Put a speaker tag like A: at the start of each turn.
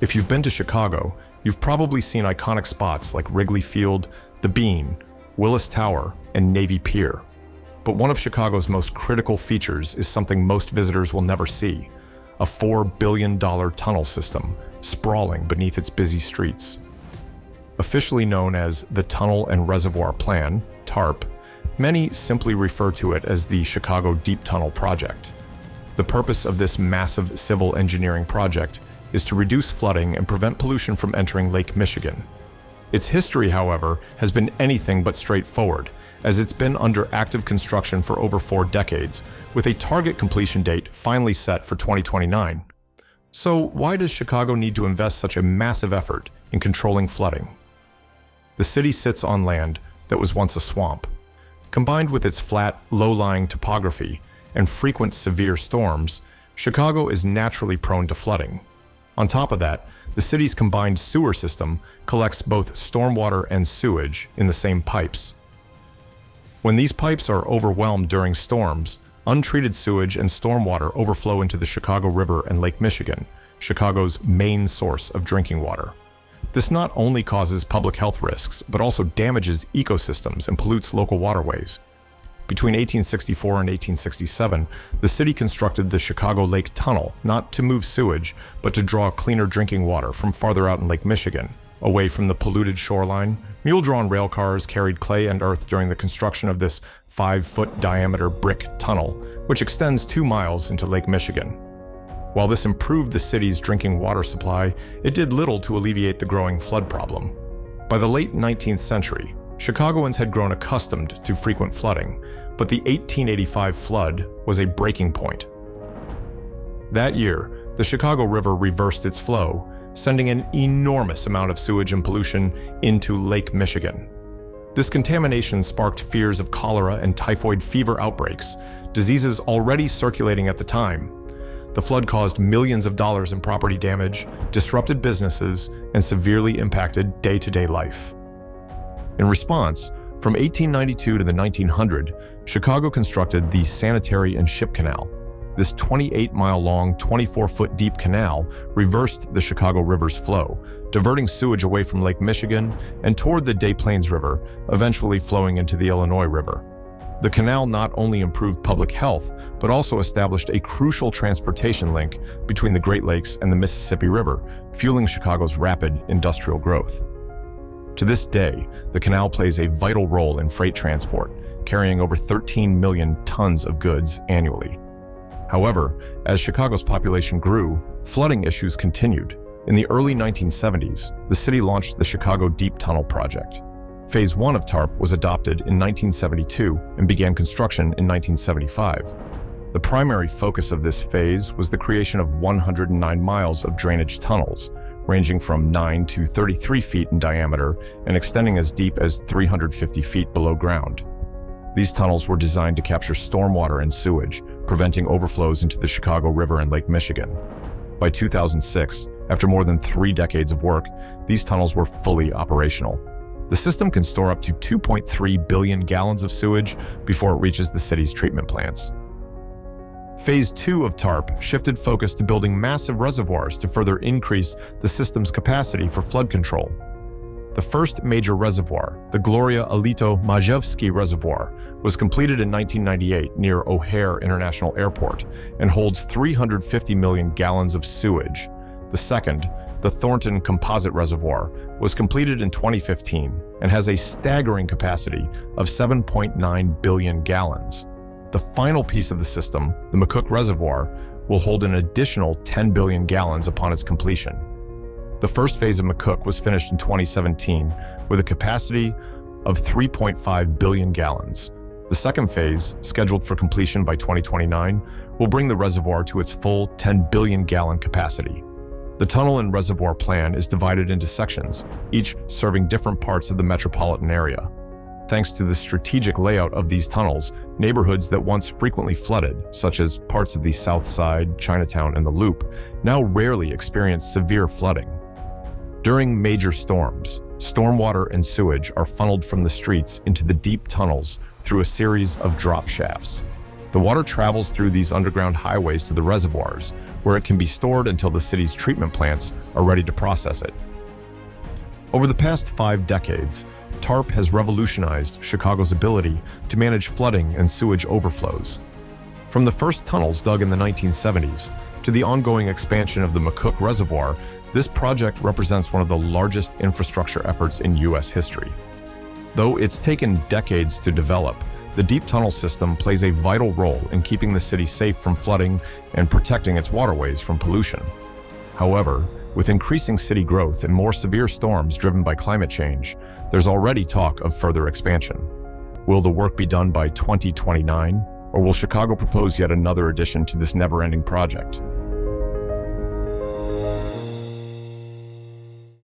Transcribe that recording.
A: If you've been to Chicago, you've probably seen iconic spots like Wrigley Field, the Bean, Willis Tower, and Navy Pier. But one of Chicago's most critical features is something most visitors will never see: a $4 billion tunnel system sprawling beneath its busy streets. Officially known as the Tunnel and Reservoir Plan, TARP, many simply refer to it as the Chicago Deep Tunnel Project. The purpose of this massive civil engineering project is to reduce flooding and prevent pollution from entering Lake Michigan. Its history, however, has been anything but straightforward, as it's been under active construction for over 4 decades, with a target completion date finally set for 2029. So why does Chicago need to invest such a massive effort in controlling flooding? The city sits on land that was once a swamp. Combined with its flat, low-lying topography and frequent severe storms, Chicago is naturally prone to flooding. On top of that, the city's combined sewer system collects both stormwater and sewage in the same pipes. When these pipes are overwhelmed during storms, untreated sewage and stormwater overflow into the Chicago River and Lake Michigan, Chicago's main source of drinking water. This not only causes public health risks, but also damages ecosystems and pollutes local waterways. Between 1864 and 1867, the city constructed the Chicago Lake Tunnel, not to move sewage, but to draw cleaner drinking water from farther out in Lake Michigan, away from the polluted shoreline. Mule-drawn rail cars carried clay and earth during the construction of this 5-foot diameter brick tunnel, which extends 2 miles into Lake Michigan. While this improved the city's drinking water supply, it did little to alleviate the growing flood problem. By the late 19th century, Chicagoans had grown accustomed to frequent flooding, but the 1885 flood was a breaking point. That year, the Chicago River reversed its flow, sending an enormous amount of sewage and pollution into Lake Michigan. This contamination sparked fears of cholera and typhoid fever outbreaks, diseases already circulating at the time. The flood caused millions of dollars in property damage, disrupted businesses, and severely impacted day-to-day life. In response, from 1892 to the 1900s, Chicago constructed the Sanitary and Ship Canal. This 28-mile-long, 24-foot-deep canal reversed the Chicago River's flow, diverting sewage away from Lake Michigan and toward the Des Plaines River, eventually flowing into the Illinois River. The canal not only improved public health, but also established a crucial transportation link between the Great Lakes and the Mississippi River, fueling Chicago's rapid industrial growth. To this day, the canal plays a vital role in freight transport, carrying over 13 million tons of goods annually. However, as Chicago's population grew, flooding issues continued. In the early 1970s, the city launched the Chicago Deep Tunnel Project. Phase 1 of TARP was adopted in 1972 and began construction in 1975. The primary focus of this phase was the creation of 109 miles of drainage tunnels, ranging from 9 to 33 feet in diameter and extending as deep as 350 feet below ground. These tunnels were designed to capture stormwater and sewage, preventing overflows into the Chicago River and Lake Michigan. By 2006, after more than 3 decades of work, these tunnels were fully operational. The system can store up to 2.3 billion gallons of sewage before it reaches the city's treatment plants. Phase 2 of TARP shifted focus to building massive reservoirs to further increase the system's capacity for flood control. The first major reservoir, the Gloria Alito-Majewski Reservoir, was completed in 1998 near O'Hare International Airport and holds 350 million gallons of sewage. The second, the Thornton Composite Reservoir, was completed in 2015 and has a staggering capacity of 7.9 billion gallons. The final piece of the system, the McCook Reservoir, will hold an additional 10 billion gallons upon its completion. The first phase of McCook was finished in 2017 with a capacity of 3.5 billion gallons. The second phase, scheduled for completion by 2029, will bring the reservoir to its full 10 billion gallon capacity. The tunnel and reservoir plan is divided into sections, each serving different parts of the metropolitan area. Thanks to the strategic layout of these tunnels, neighborhoods that once frequently flooded, such as parts of the South Side, Chinatown, and the Loop, now rarely experience severe flooding. During major storms, stormwater and sewage are funneled from the streets into the deep tunnels through a series of drop shafts. The water travels through these underground highways to the reservoirs, where it can be stored until the city's treatment plants are ready to process it. Over the past 5 decades, TARP has revolutionized Chicago's ability to manage flooding and sewage overflows. From the first tunnels dug in the 1970s to the ongoing expansion of the McCook Reservoir, this project represents one of the largest infrastructure efforts in U.S. history. Though it's taken decades to develop, the deep tunnel system plays a vital role in keeping the city safe from flooding and protecting its waterways from pollution. However, with increasing city growth and more severe storms driven by climate change, there's already talk of further expansion. Will the work be done by 2029, or will Chicago propose yet another addition to this never-ending project?